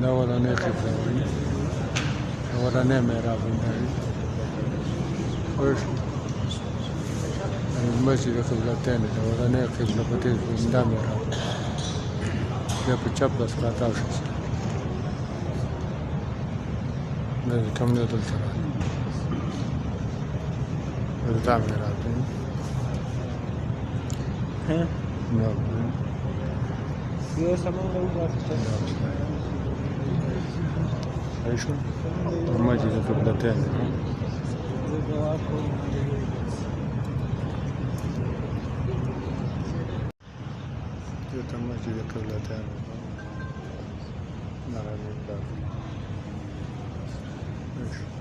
دا ولنې قبله وایي دا ولنې محراب وایي خوښ مسجد قبلتین دا ولنې قبله په دې دا محراب بیا په چپ لاس راتاو شي دا کم نه دلته دا محراب دی No. Yo سامان رو بافتم. ایشون مسجد قبلتین ده مسجد قبلتین نرانی باب ایشون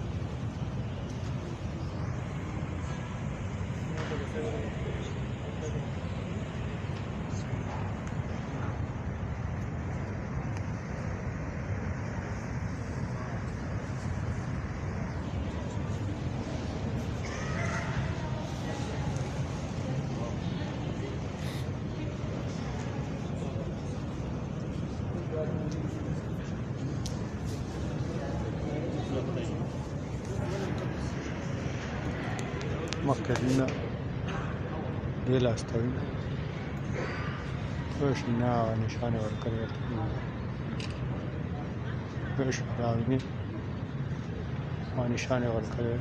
مخکې دې لاس ته وي خوښ نه نشانې ورکړې خوښ راویني او نشانې ورکړې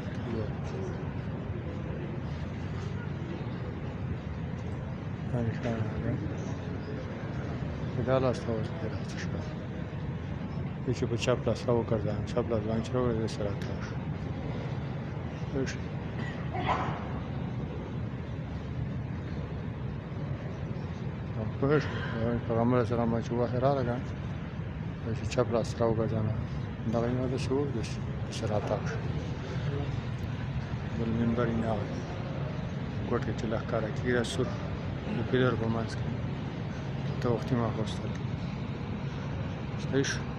نشانې دا لاس ته ورکړې راته شوه چې په چپ لاس راوګرځم چپ لاس باندې چې راوګرځې سره تاو شو خوښ خوښ پیغمبر سلام چې وحی راغله چې چپ لاس راوګرځم دغه نه ده شو د سره تاو شو بل منبر یې نه کوټ کې چې لښکاره کېږي سور د پیلر په منځ کې ته وختي ما غوښتل صحیح شو